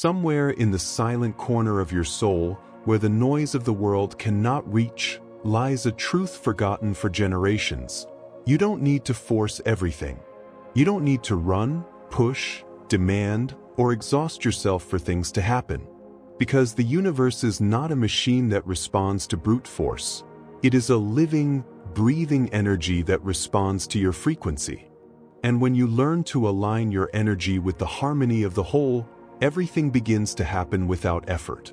Somewhere in the silent corner of your soul, where the noise of the world cannot reach, lies a truth forgotten for generations. You don't need to force everything. You don't need to run, push, demand, or exhaust yourself for things to happen. Because the universe is not a machine that responds to brute force. It is a living, breathing energy that responds to your frequency. And when you learn to align your energy with the harmony of the whole, everything begins to happen without effort.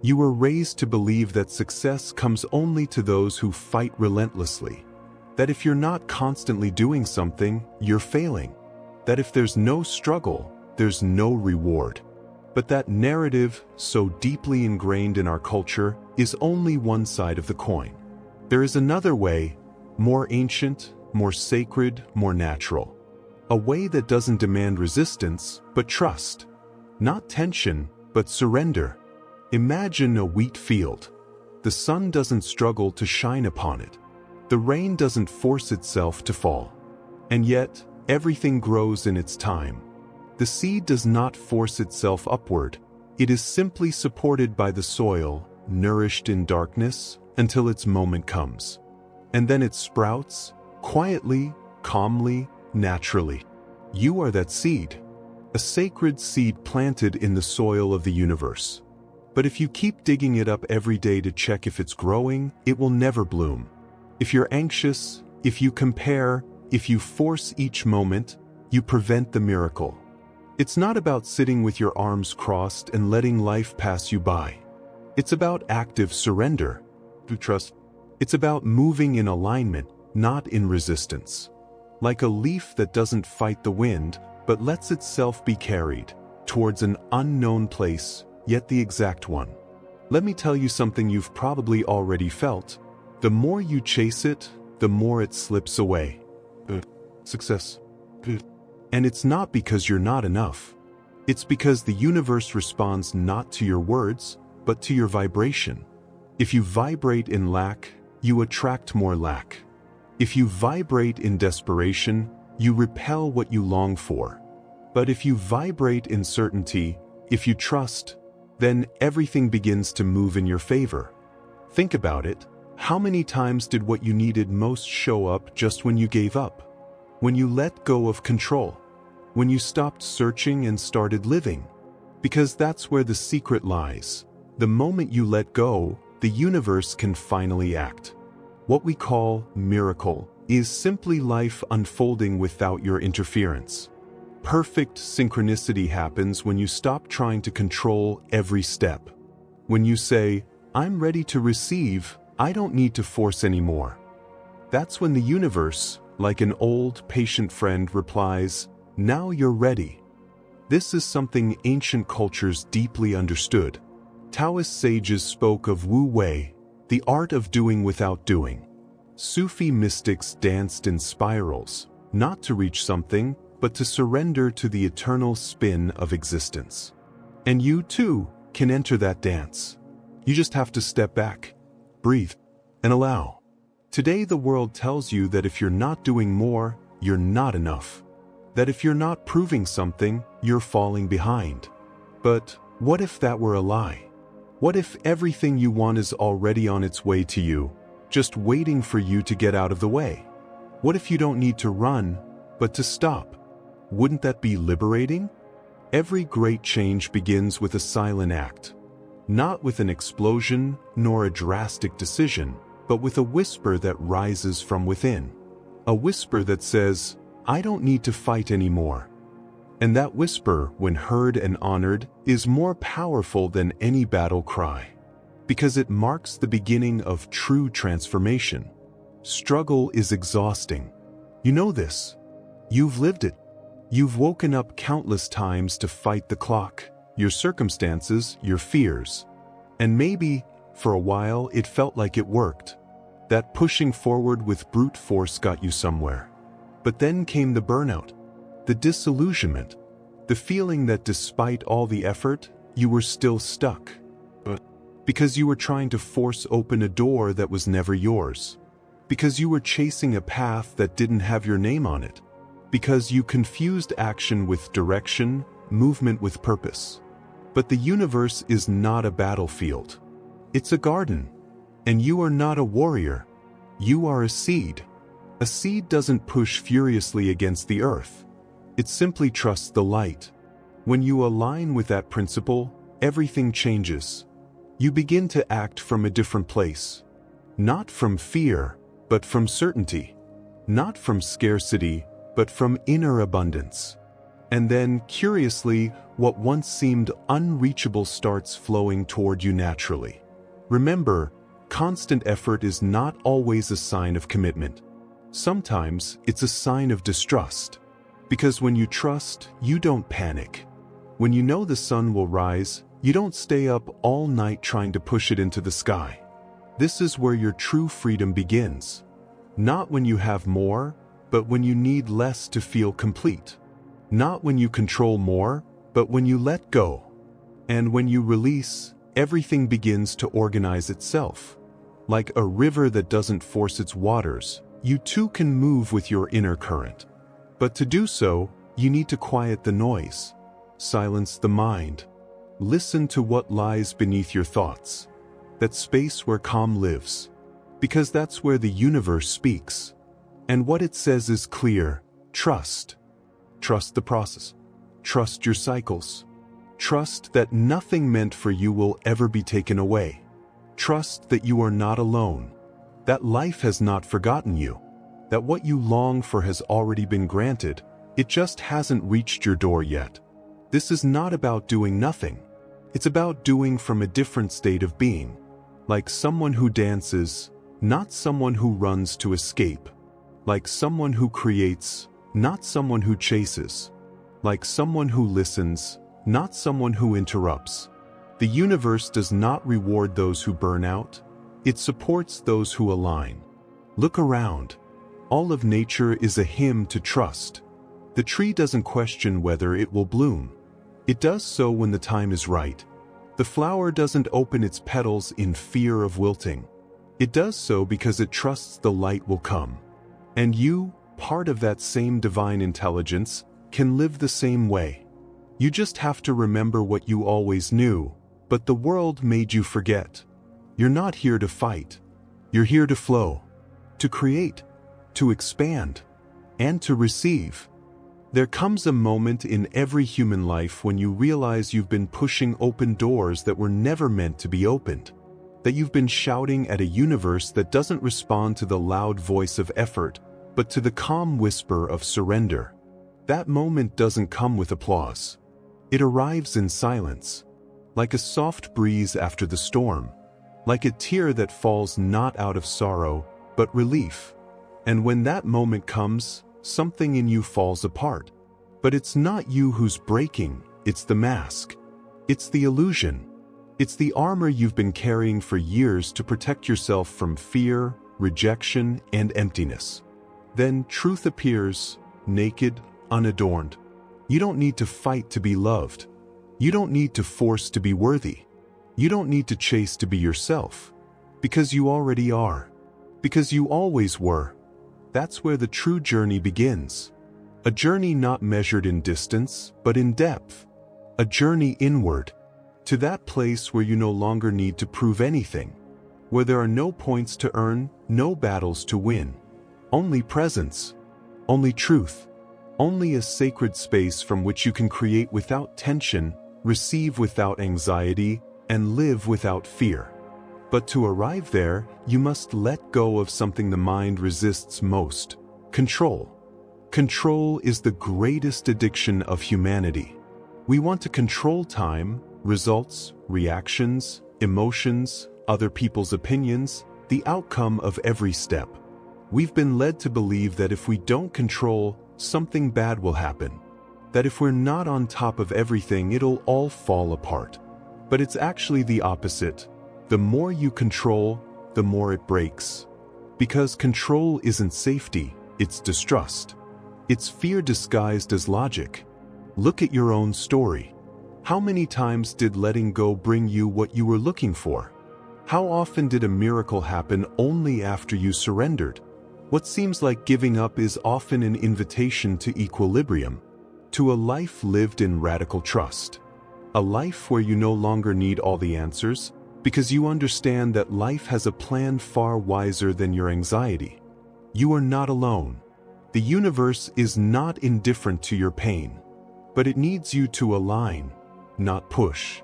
You were raised to believe that success comes only to those who fight relentlessly. That if you're not constantly doing something, you're failing. That if there's no struggle, there's no reward. But that narrative, so deeply ingrained in our culture, is only one side of the coin. There is another way, more ancient, more sacred, more natural. A way that doesn't demand resistance, but trust. Not tension, but surrender. Imagine a wheat field. The sun doesn't struggle to shine upon it. The rain doesn't force itself to fall. And yet, everything grows in its time. The seed does not force itself upward. It is simply supported by the soil, nourished in darkness, until its moment comes. And then it sprouts, quietly, calmly, naturally. You are that seed. A sacred seed planted in the soil of the universe. But if you keep digging it up every day to check if it's growing, it will never bloom. If you're anxious, if you compare, if you force each moment, you prevent the miracle. It's not about sitting with your arms crossed and letting life pass you by. It's about active surrender. Trust. It's about moving in alignment, not in resistance. Like a leaf that doesn't fight the wind, but lets itself be carried towards an unknown place, yet the exact one. Let me tell you something you've probably already felt. The more you chase it, the more it slips away. Success. And it's not because you're not enough. It's because the universe responds not to your words, but to your vibration. If you vibrate in lack, you attract more lack. If you vibrate in desperation, you repel what you long for. But if you vibrate in certainty, if you trust, then everything begins to move in your favor. Think about it. How many times did what you needed most show up just when you gave up? When you let go of control? When you stopped searching and started living? Because that's where the secret lies. The moment you let go, the universe can finally act. What we call miracle is simply life unfolding without your interference. Perfect synchronicity happens when you stop trying to control every step. When you say, "I'm ready to receive, I don't need to force anymore." That's when the universe, like an old, patient friend, replies, "Now you're ready." This is something ancient cultures deeply understood. Taoist sages spoke of Wu Wei, the art of doing without doing. Sufi mystics danced in spirals, not to reach something, but to surrender to the eternal spin of existence. And you, too, can enter that dance. You just have to step back, breathe, and allow. Today the world tells you that if you're not doing more, you're not enough. That if you're not proving something, you're falling behind. But what if that were a lie? What if everything you want is already on its way to you, just waiting for you to get out of the way? What if you don't need to run, but to stop? Wouldn't that be liberating? Every great change begins with a silent act. Not with an explosion, nor a drastic decision, but with a whisper that rises from within. A whisper that says, "I don't need to fight anymore." And that whisper, when heard and honored, is more powerful than any battle cry. Because it marks the beginning of true transformation. Struggle is exhausting. You know this. You've lived it. You've woken up countless times to fight the clock, your circumstances, your fears. And maybe, for a while, it felt like it worked. That pushing forward with brute force got you somewhere. But then came the burnout, the disillusionment, the feeling that despite all the effort, you were still stuck. Because you were trying to force open a door that was never yours. Because you were chasing a path that didn't have your name on it. Because you confused action with direction, movement with purpose. But the universe is not a battlefield. It's a garden. And you are not a warrior. You are a seed. A seed doesn't push furiously against the earth. It simply trusts the light. When you align with that principle, everything changes. You begin to act from a different place. Not from fear, but from certainty. Not from scarcity, but from inner abundance. And then, curiously, what once seemed unreachable starts flowing toward you naturally. Remember, constant effort is not always a sign of commitment. Sometimes it's a sign of distrust. Because when you trust, you don't panic. When you know the sun will rise, you don't stay up all night trying to push it into the sky. This is where your true freedom begins. Not when you have more, but when you need less to feel complete. Not when you control more, but when you let go. And when you release, everything begins to organize itself. Like a river that doesn't force its waters, you too can move with your inner current. But to do so, you need to quiet the noise. Silence the mind. Listen to what lies beneath your thoughts. That space where calm lives. Because that's where the universe speaks. And what it says is clear: trust. Trust the process. Trust your cycles. Trust that nothing meant for you will ever be taken away. Trust that you are not alone. That life has not forgotten you. That what you long for has already been granted. It just hasn't reached your door yet. This is not about doing nothing. It's about doing from a different state of being. Like someone who dances, not someone who runs to escape. Like someone who creates, not someone who chases. Like someone who listens, not someone who interrupts. The universe does not reward those who burn out. It supports those who align. Look around. All of nature is a hymn to trust. The tree doesn't question whether it will bloom. It does so when the time is right. The flower doesn't open its petals in fear of wilting. It does so because it trusts the light will come. And you, part of that same divine intelligence, can live the same way. You just have to remember what you always knew, but the world made you forget. You're not here to fight. You're here to flow, to create, to expand, and to receive. There comes a moment in every human life when you realize you've been pushing open doors that were never meant to be opened. That you've been shouting at a universe that doesn't respond to the loud voice of effort, but to the calm whisper of surrender. That moment doesn't come with applause. It arrives in silence, like a soft breeze after the storm, like a tear that falls not out of sorrow, but relief. And when that moment comes, something in you falls apart. But it's not you who's breaking, it's the mask. It's the illusion. It's the armor you've been carrying for years to protect yourself from fear, rejection, and emptiness. Then truth appears, naked, unadorned. You don't need to fight to be loved. You don't need to force to be worthy. You don't need to chase to be yourself. Because you already are. Because you always were. That's where the true journey begins. A journey not measured in distance, but in depth. A journey inward. To that place where you no longer need to prove anything. Where there are no points to earn, no battles to win. Only presence. Only truth. Only a sacred space from which you can create without tension, receive without anxiety, and live without fear. But to arrive there, you must let go of something the mind resists most: control. Control is the greatest addiction of humanity. We want to control time, results, reactions, emotions, other people's opinions, the outcome of every step. We've been led to believe that if we don't control, something bad will happen. That if we're not on top of everything, it'll all fall apart. But it's actually the opposite. The more you control, the more it breaks. Because control isn't safety, it's distrust. It's fear disguised as logic. Look at your own story. How many times did letting go bring you what you were looking for? How often did a miracle happen only after you surrendered? What seems like giving up is often an invitation to equilibrium, to a life lived in radical trust. a life where you no longer need all the answers, because you understand that life has a plan far wiser than your anxiety. You are not alone. The universe is not indifferent to your pain, but it needs you to align, not push.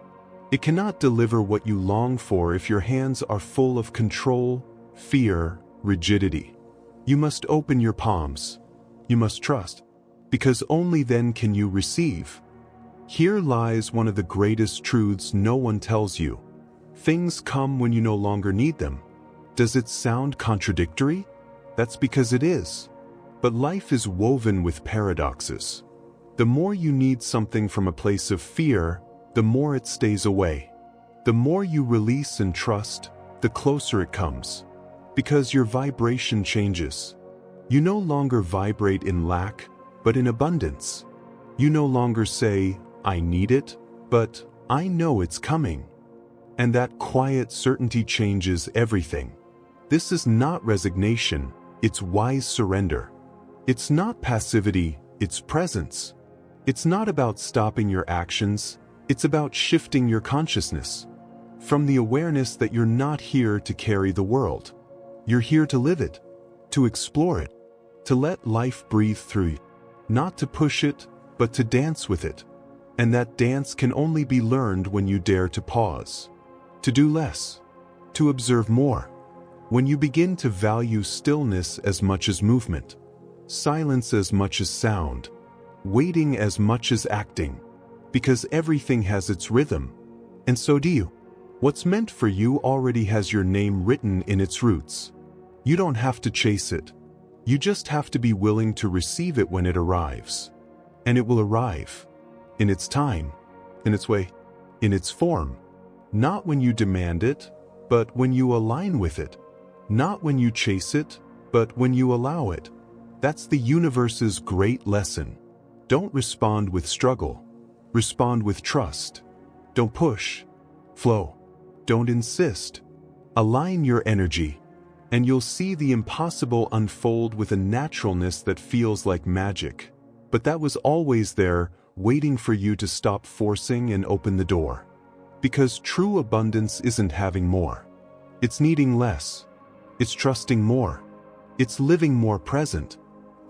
It cannot deliver what you long for if your hands are full of control, fear, rigidity. You must open your palms. You must trust, because only then can you receive. Here lies one of the greatest truths no one tells you. Things come when you no longer need them. Does it sound contradictory? That's because it is. But life is woven with paradoxes. The more you need something from a place of fear, the more it stays away. The more you release and trust, the closer it comes. Because your vibration changes. You no longer vibrate in lack, but in abundance. You no longer say, "I need it," but "I know it's coming." And that quiet certainty changes everything. This is not resignation, it's wise surrender. It's not passivity, it's presence. It's not about stopping your actions, it's about shifting your consciousness. From the awareness that you're not here to carry the world. You're here to live it, to explore it, to let life breathe through you. Not to push it, but to dance with it. And that dance can only be learned when you dare to pause. To do less. To observe more. When you begin to value stillness as much as movement. Silence as much as sound. Waiting as much as acting. Because everything has its rhythm. And so do you. What's meant for you already has your name written in its roots. You don't have to chase it. You just have to be willing to receive it when it arrives. And it will arrive. In its time. In its way. In its form. Not when you demand it, but when you align with it. Not when you chase it, but when you allow it. That's the universe's great lesson. Don't respond with struggle. Respond with trust. Don't push. Flow. Don't insist. Align your energy, and you'll see the impossible unfold with a naturalness that feels like magic. But that was always there, waiting for you to stop forcing and open the door. Because true abundance isn't having more. It's needing less. It's trusting more. It's living more present.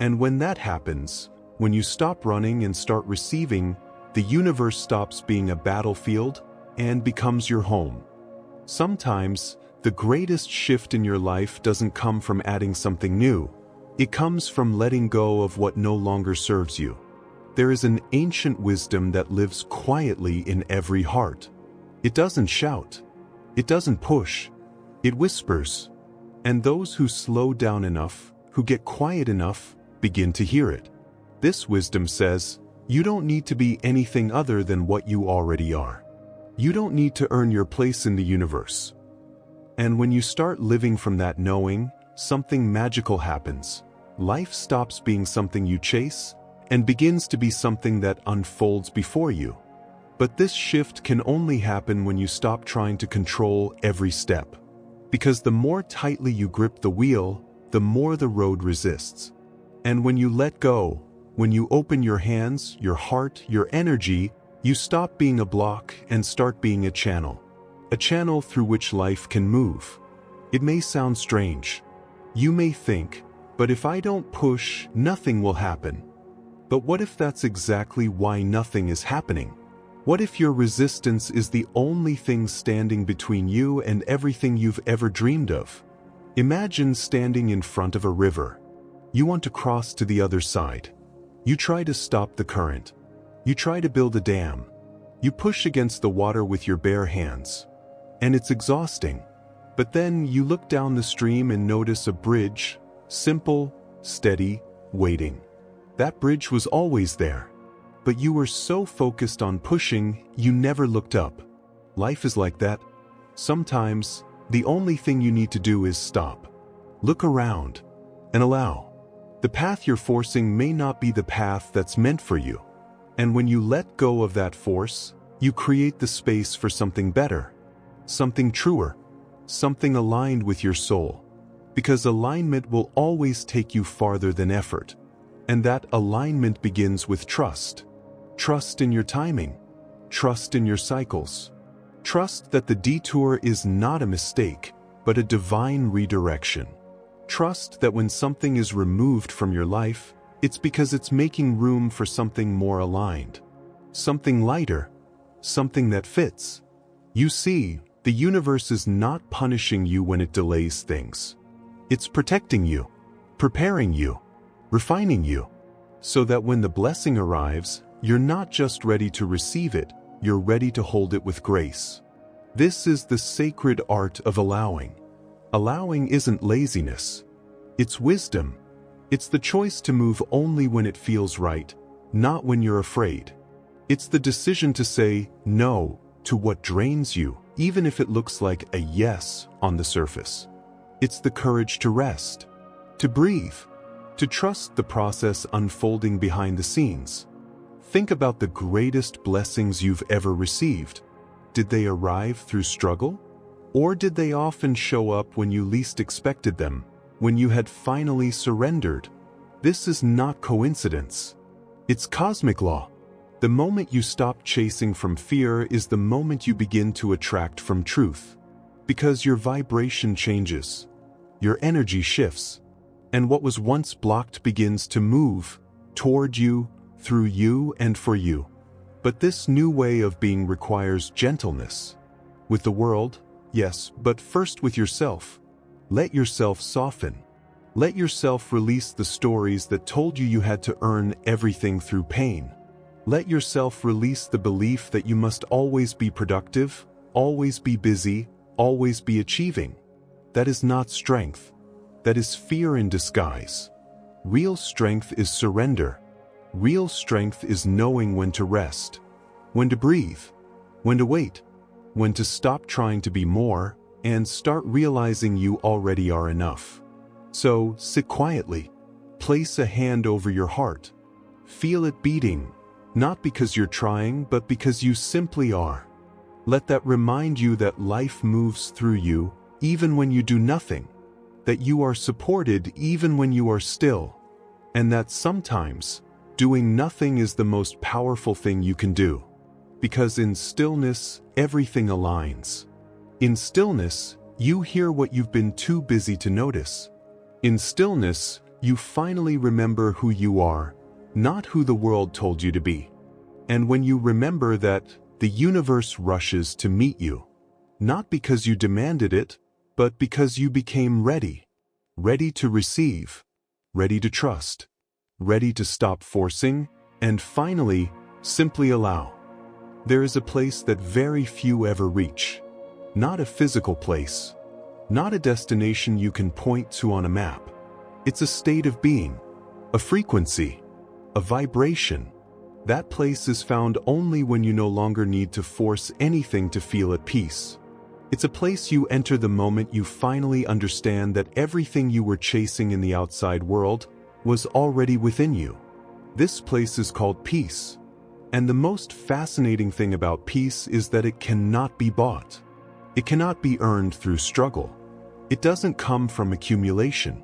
And when that happens, when you stop running and start receiving, the universe stops being a battlefield and becomes your home. Sometimes, the greatest shift in your life doesn't come from adding something new. It comes from letting go of what no longer serves you. There is an ancient wisdom that lives quietly in every heart. It doesn't shout. It doesn't push. It whispers. And those who slow down enough, who get quiet enough, begin to hear it. This wisdom says, you don't need to be anything other than what you already are. You don't need to earn your place in the universe. And when you start living from that knowing, something magical happens. Life stops being something you chase and begins to be something that unfolds before you. But this shift can only happen when you stop trying to control every step. Because the more tightly you grip the wheel, the more the road resists. And when you let go, when you open your hands, your heart, your energy, you stop being a block and start being a channel. A channel through which life can move. It may sound strange. You may think, but if I don't push, nothing will happen. But what if that's exactly why nothing is happening? What if your resistance is the only thing standing between you and everything you've ever dreamed of? Imagine standing in front of a river. You want to cross to the other side. You try to stop the current. You try to build a dam. You push against the water with your bare hands. And it's exhausting. But then you look down the stream and notice a bridge, simple, steady, waiting. That bridge was always there. But you were so focused on pushing, you never looked up. Life is like that. Sometimes, the only thing you need to do is stop. Look around. And allow. The path you're forcing may not be the path that's meant for you. And when you let go of that force, you create the space for something better. Something truer. Something aligned with your soul. Because alignment will always take you farther than effort. And that alignment begins with trust. Trust in your timing. Trust in your cycles. Trust that the detour is not a mistake, but a divine redirection. Trust that when something is removed from your life, it's because it's making room for something more aligned. Something lighter. Something that fits. You see, the universe is not punishing you when it delays things. It's protecting you, preparing you, refining you, so that when the blessing arrives, you're not just ready to receive it, you're ready to hold it with grace. This is the sacred art of allowing. Allowing isn't laziness. It's wisdom. It's the choice to move only when it feels right, not when you're afraid. It's the decision to say no to what drains you, even if it looks like a yes on the surface. It's the courage to rest, to breathe, to trust the process unfolding behind the scenes. Think about the greatest blessings you've ever received. Did they arrive through struggle? Or did they often show up when you least expected them, when you had finally surrendered? This is not coincidence. It's cosmic law. The moment you stop chasing from fear is the moment you begin to attract from truth. Because your vibration changes. Your energy shifts. And what was once blocked begins to move toward you, through you, and for you. But this new way of being requires gentleness. With the world, yes, but first with yourself. Let yourself soften. Let yourself release the stories that told you had to earn everything through pain. Let yourself release the belief that you must always be productive, always be busy, always be achieving. That is not strength. That is fear in disguise. Real strength is surrender. Real strength is knowing when to rest, when to breathe, when to wait, when to stop trying to be more, and start realizing you already are enough. So, sit quietly. Place a hand over your heart. Feel it beating. Not because you're trying, but because you simply are. Let that remind you that life moves through you, even when you do nothing. That you are supported even when you are still. And that sometimes, doing nothing is the most powerful thing you can do. Because in stillness, everything aligns. In stillness, you hear what you've been too busy to notice. In stillness, you finally remember who you are, not who the world told you to be. And when you remember that, the universe rushes to meet you. Not because you demanded it, but because you became ready. Ready to receive. Ready to trust. Ready to stop forcing, and finally, simply allow. There is a place that very few ever reach. Not a physical place. Not a destination you can point to on a map. It's a state of being. A frequency. A vibration. That place is found only when you no longer need to force anything to feel at peace. It's a place you enter the moment you finally understand that everything you were chasing in the outside world was already within you. This place is called peace. And the most fascinating thing about peace is that it cannot be bought. It cannot be earned through struggle. It doesn't come from accumulation.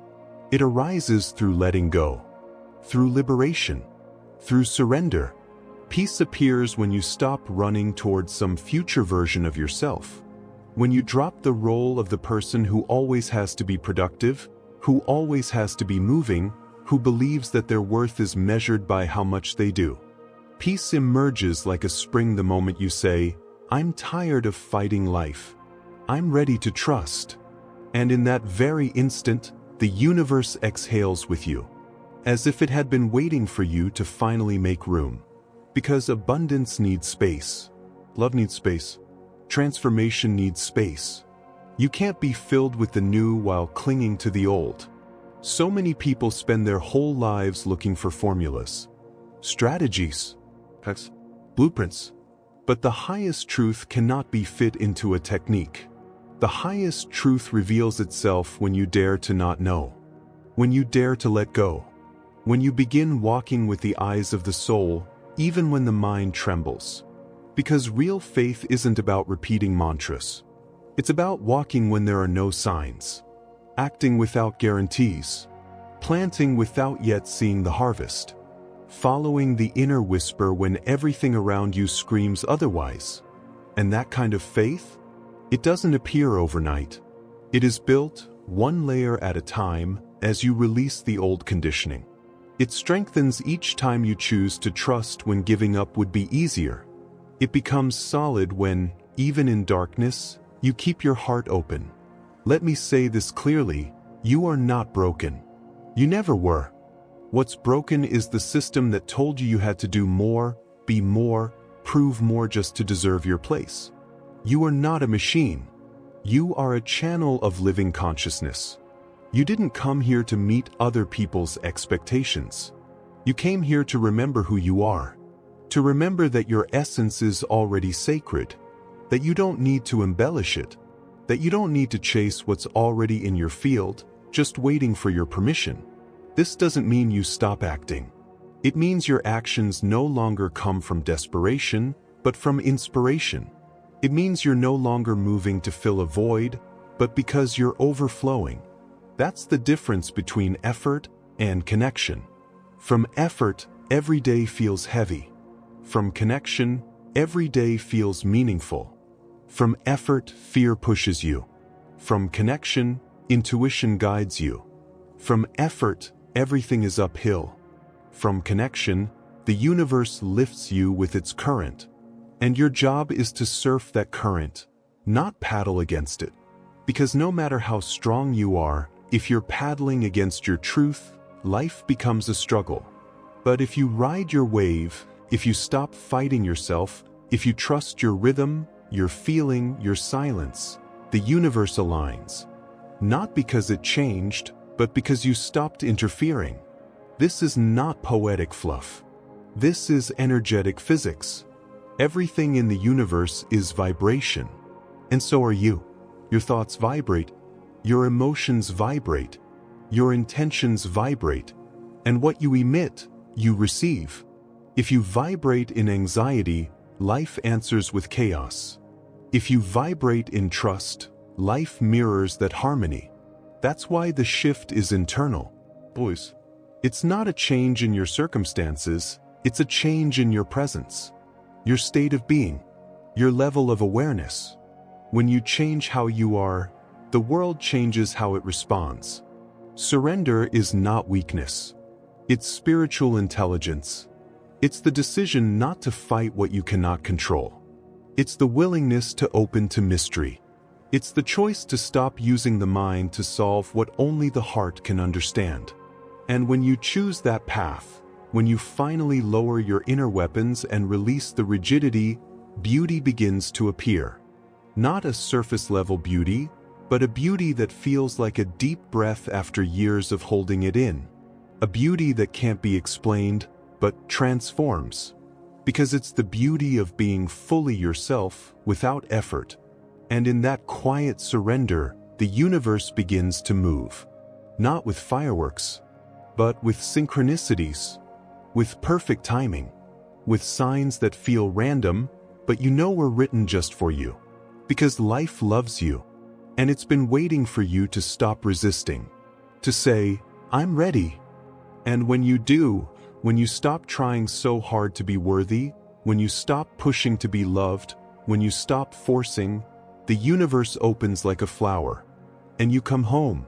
It arises through letting go. Through liberation. Through surrender. Peace appears when you stop running towards some future version of yourself. When you drop the role of the person who always has to be productive, who always has to be moving, who believes that their worth is measured by how much they do. Peace emerges like a spring the moment you say, I'm tired of fighting life. I'm ready to trust. And in that very instant, the universe exhales with you. As if it had been waiting for you to finally make room. Because abundance needs space. Love needs space. Transformation needs space. You can't be filled with the new while clinging to the old. So many people spend their whole lives looking for formulas, strategies, blueprints. But the highest truth cannot be fit into a technique. The highest truth reveals itself when you dare to not know. When you dare to let go. When you begin walking with the eyes of the soul, even when the mind trembles. Because real faith isn't about repeating mantras. It's about walking when there are no signs. Acting without guarantees. Planting without yet seeing the harvest. following the inner whisper when everything around you screams otherwise. And that kind of faith? It doesn't appear overnight. It is built, one layer at a time, as you release the old conditioning. It strengthens each time you choose to trust when giving up would be easier. It becomes solid when, even in darkness, you keep your heart open. Let me say this clearly, you are not broken. You never were. What's broken is the system that told you had to do more, be more, prove more just to deserve your place. You are not a machine. You are a channel of living consciousness. You didn't come here to meet other people's expectations. You came here to remember who you are. To remember that your essence is already sacred. That you don't need to embellish it. That you don't need to chase what's already in your field, just waiting for your permission. This doesn't mean you stop acting. It means your actions no longer come from desperation, but from inspiration. It means you're no longer moving to fill a void, but because you're overflowing. That's the difference between effort and connection. From effort, every day feels heavy. From connection, every day feels meaningful. From effort, fear pushes you. From connection, intuition guides you. From effort, everything is uphill. From connection, the universe lifts you with its current. And your job is to surf that current, not paddle against it. Because no matter how strong you are, if you're paddling against your truth, life becomes a struggle. But if you ride your wave, if you stop fighting yourself, if you trust your rhythm, your feeling, your silence, the universe aligns. Not because it changed, but because you stopped interfering. This is not poetic fluff. This is energetic physics. Everything in the universe is vibration. And so are you. Your thoughts vibrate. Your emotions vibrate. Your intentions vibrate. And what you emit, you receive. If you vibrate in anxiety, life answers with chaos. If you vibrate in trust, life mirrors that harmony. That's why the shift is internal. Boys, it's not a change in your circumstances, it's a change in your presence. Your state of being, your level of awareness. When you change how you are, the world changes how it responds. Surrender is not weakness. It's spiritual intelligence. It's the decision not to fight what you cannot control. It's the willingness to open to mystery. It's the choice to stop using the mind to solve what only the heart can understand. And when you choose that path, when you finally lower your inner weapons and release the rigidity, beauty begins to appear. Not a surface-level beauty, but a beauty that feels like a deep breath after years of holding it in. A beauty that can't be explained, but transforms. Because it's the beauty of being fully yourself without effort. And in that quiet surrender, the universe begins to move. Not with fireworks, but with synchronicities. With perfect timing. With signs that feel random, but you know were written just for you. Because life loves you. And it's been waiting for you to stop resisting. To say, I'm ready. And when you do, when you stop trying so hard to be worthy, when you stop pushing to be loved, when you stop forcing, the universe opens like a flower. And you come home.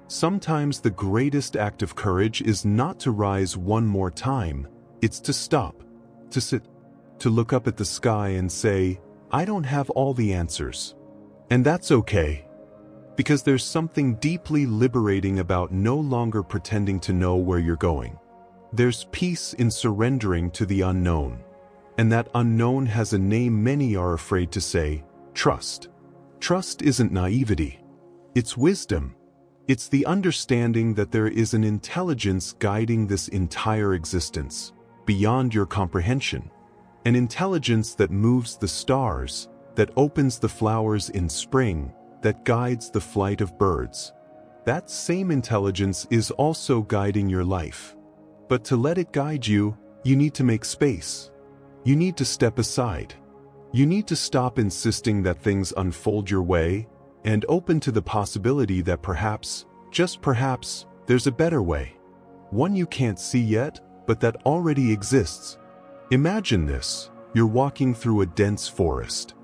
Sometimes the greatest act of courage is not to rise one more time, it's to stop, to sit, to look up at the sky and say, I don't have all the answers. And that's okay. Because there's something deeply liberating about no longer pretending to know where you're going. There's peace in surrendering to the unknown. And that unknown has a name many are afraid to say, trust. Trust isn't naivety. It's wisdom. It's the understanding that there is an intelligence guiding this entire existence, beyond your comprehension. An intelligence that moves the stars, that opens the flowers in spring, that guides the flight of birds. That same intelligence is also guiding your life. But to let it guide you, you need to make space. You need to step aside. You need to stop insisting that things unfold your way, and open to the possibility that perhaps, just perhaps, there's a better way. One you can't see yet, but that already exists. Imagine this: you're walking through a dense forest.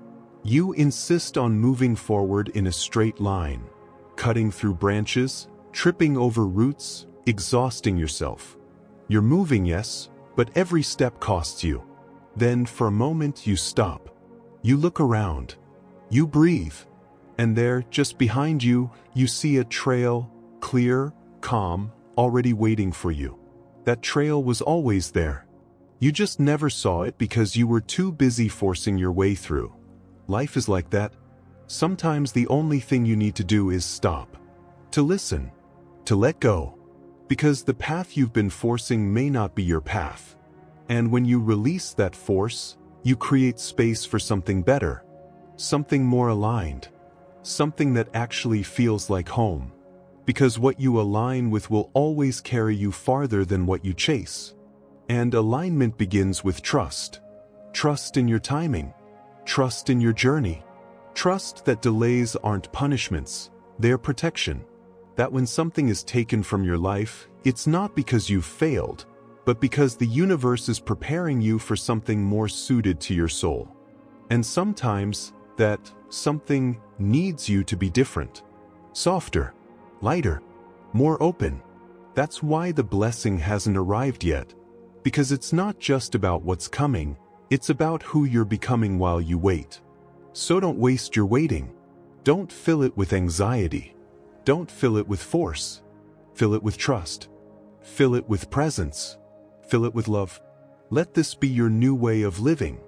You insist on moving forward in a straight line, cutting through branches, tripping over roots, exhausting yourself. You're moving, yes, but every step costs you. Then, for a moment, you stop. You look around. You breathe. And there, just behind you, you see a trail, clear, calm, already waiting for you. That trail was always there. You just never saw it because you were too busy forcing your way through. Life is like that. Sometimes the only thing you need to do is stop. To listen. To let go. Because the path you've been forcing may not be your path. And when you release that force, you create space for something better. Something more aligned. Something that actually feels like home. Because what you align with will always carry you farther than what you chase. And alignment begins with trust. Trust in your timing. Trust in your journey. Trust that delays aren't punishments, they're protection. That when something is taken from your life, it's not because you've failed, but because the universe is preparing you for something more suited to your soul. And sometimes, that something needs you to be different. Softer, lighter, more open. That's why the blessing hasn't arrived yet. Because it's not just about what's coming, it's about who you're becoming while you wait. So don't waste your waiting. Don't fill it with anxiety. Don't fill it with force. Fill it with trust. Fill it with presence. Fill it with love. Let this be your new way of living.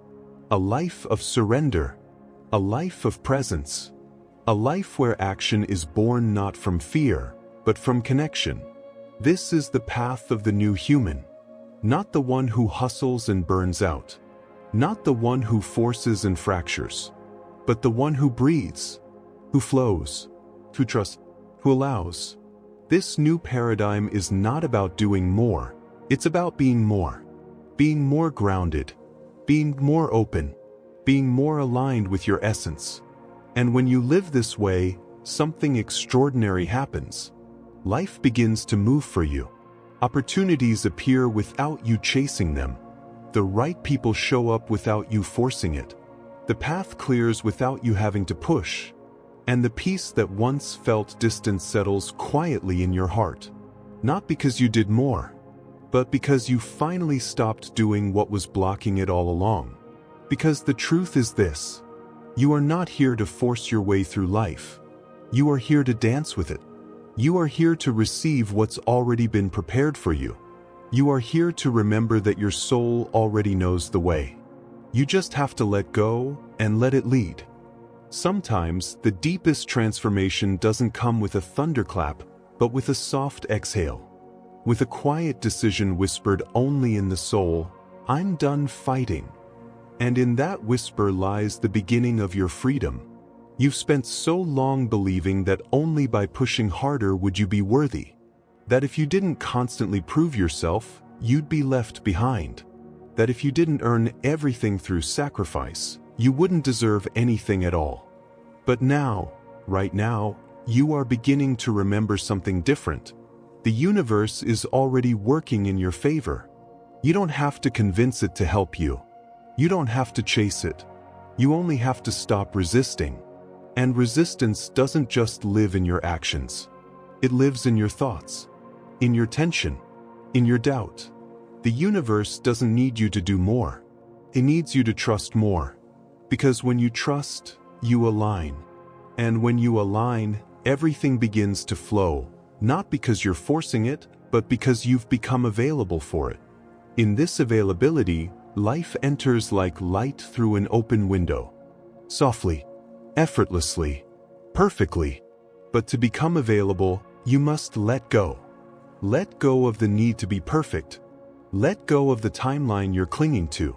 A life of surrender. A life of presence. A life where action is born not from fear, but from connection. This is the path of the new human. Not the one who hustles and burns out. Not the one who forces and fractures. But the one who breathes, who flows, who trusts, who allows. This new paradigm is not about doing more. It's about being more. Being more grounded. Being more open. Being more aligned with your essence. And when you live this way, something extraordinary happens. Life begins to move for you. Opportunities appear without you chasing them. The right people show up without you forcing it. The path clears without you having to push. And the peace that once felt distant settles quietly in your heart. Not because you did more, but because you finally stopped doing what was blocking it all along. Because the truth is this: you are not here to force your way through life. You are here to dance with it. You are here to receive what's already been prepared for you. You are here to remember that your soul already knows the way. You just have to let go and let it lead. Sometimes the deepest transformation doesn't come with a thunderclap, but with a soft exhale. With a quiet decision whispered only in the soul, "I'm done fighting." And in that whisper lies the beginning of your freedom. You've spent so long believing that only by pushing harder would you be worthy. That if you didn't constantly prove yourself, you'd be left behind. That if you didn't earn everything through sacrifice, you wouldn't deserve anything at all. But now, right now, you are beginning to remember something different. The universe is already working in your favor. You don't have to convince it to help you. You don't have to chase it. You only have to stop resisting. And resistance doesn't just live in your actions. It lives in your thoughts, in your tension, in your doubt. The universe doesn't need you to do more. It needs you to trust more. Because when you trust, you align. And when you align, everything begins to flow, not because you're forcing it, but because you've become available for it. In this availability, life enters like light through an open window. Softly, effortlessly, perfectly. But to become available, you must let go. Let go of the need to be perfect. Let go of the timeline you're clinging to.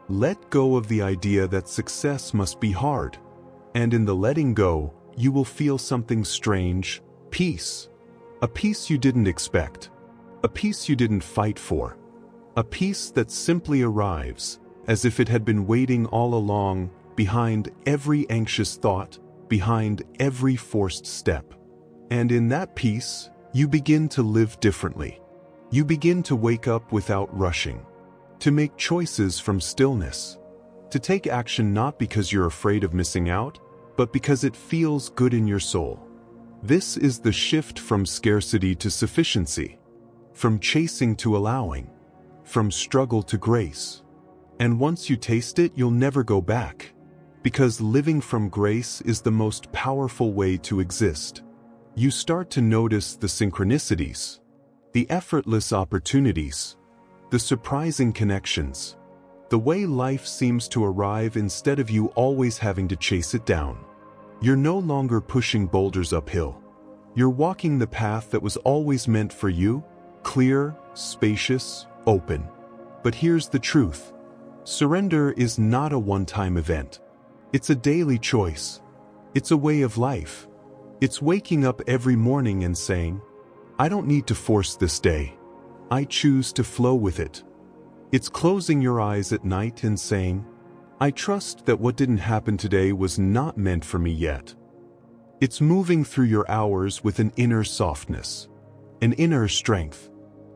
Let go of the idea that success must be hard. And in the letting go, you will feel something strange: peace. A peace you didn't expect. A peace you didn't fight for. A peace that simply arrives, as if it had been waiting all along, behind every anxious thought, behind every forced step. And in that peace, you begin to live differently. You begin to wake up without rushing, to make choices from stillness, to take action not because you're afraid of missing out, but because it feels good in your soul. This is the shift from scarcity to sufficiency, from chasing to allowing, from struggle to grace. And once you taste it, you'll never go back, because living from grace is the most powerful way to exist. You start to notice the synchronicities, the effortless opportunities, the surprising connections, the way life seems to arrive instead of you always having to chase it down. You're no longer pushing boulders uphill. You're walking the path that was always meant for you, clear, spacious, open. But here's the truth. Surrender is not a one-time event. It's a daily choice. It's a way of life. It's waking up every morning and saying, I don't need to force this day. I choose to flow with it. It's closing your eyes at night and saying, I trust that what didn't happen today was not meant for me yet. It's moving through your hours with an inner softness, an inner strength,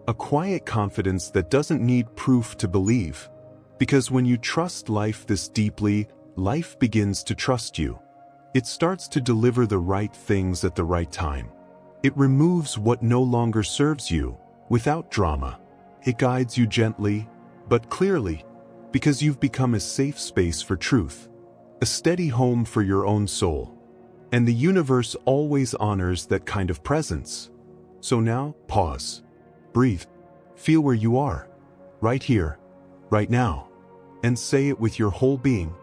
a quiet confidence that doesn't need proof to believe. Because when you trust life this deeply, life begins to trust you. It starts to deliver the right things at the right time. It removes what no longer serves you, without drama. It guides you gently, but clearly, because you've become a safe space for truth, a steady home for your own soul. And the universe always honors that kind of presence. So now, pause. Breathe. Feel where you are. Right here. Right now. And say it with your whole being.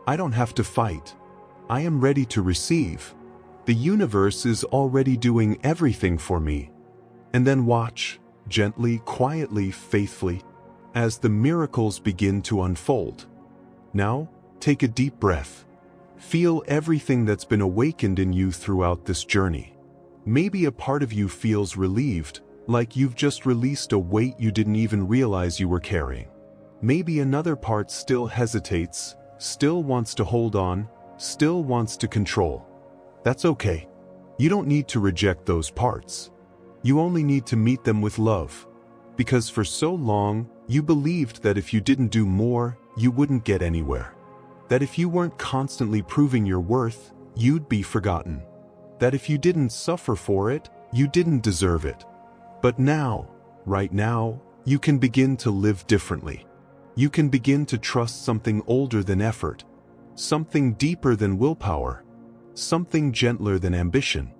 I don't have to fight. I am ready to receive. The universe is already doing everything for me. And then watch, gently, quietly, faithfully, as the miracles begin to unfold. Now, take a deep breath. Feel everything that's been awakened in you throughout this journey. Maybe a part of you feels relieved, like you've just released a weight you didn't even realize you were carrying. Maybe another part still hesitates, still wants to hold on, still wants to control. That's okay. You don't need to reject those parts. You only need to meet them with love. Because for so long, you believed that if you didn't do more, you wouldn't get anywhere. That if you weren't constantly proving your worth, you'd be forgotten. That if you didn't suffer for it, you didn't deserve it. But now, right now, you can begin to live differently. You can begin to trust something older than effort, something deeper than willpower, something gentler than ambition.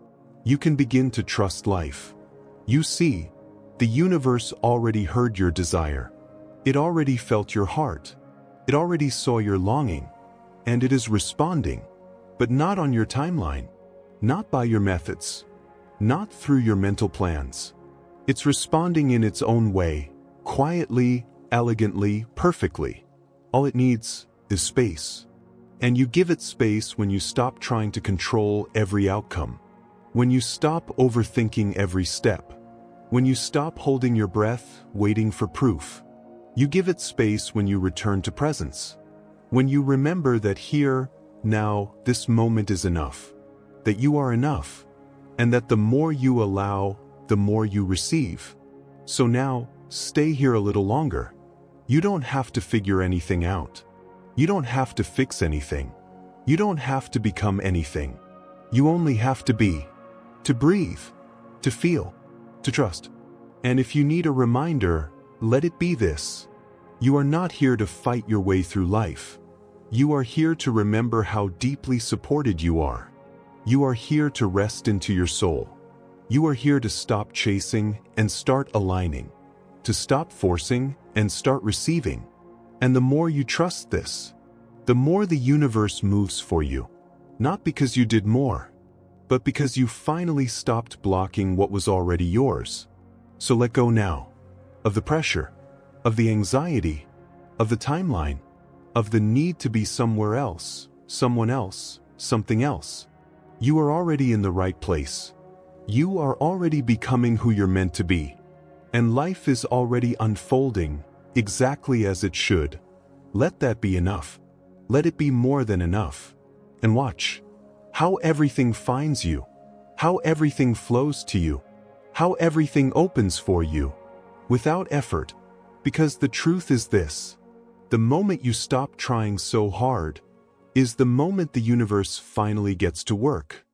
You can begin to trust life. You see, the universe already heard your desire. It already felt your heart. It already saw your longing. And it is responding, but not on your timeline, not by your methods, not through your mental plans. It's responding in its own way, quietly, elegantly, perfectly. All it needs is space. And you give it space when you stop trying to control every outcome, when you stop overthinking every step, when you stop holding your breath, waiting for proof. You give it space when you return to presence, when you remember that here, now, this moment is enough, that you are enough, and that the more you allow, the more you receive. So now, stay here a little longer. You don't have to figure anything out. You don't have to fix anything. You don't have to become anything. You only have to be, to breathe, to feel, to trust. And if you need a reminder, let it be this. You are not here to fight your way through life. You are here to remember how deeply supported you are. You are here to rest into your soul. You are here to stop chasing and start aligning, to stop forcing and start receiving. And the more you trust this, the more the universe moves for you. Not because you did more, but because you finally stopped blocking what was already yours. So let go now of the pressure, of the anxiety, of the timeline, of the need to be somewhere else, someone else, something else. You are already in the right place. You are already becoming who you're meant to be. And life is already unfolding exactly as it should. Let that be enough. Let it be more than enough. And watch how everything finds you, how everything flows to you, how everything opens for you, without effort, because the truth is this: the moment you stop trying so hard is the moment the universe finally gets to work.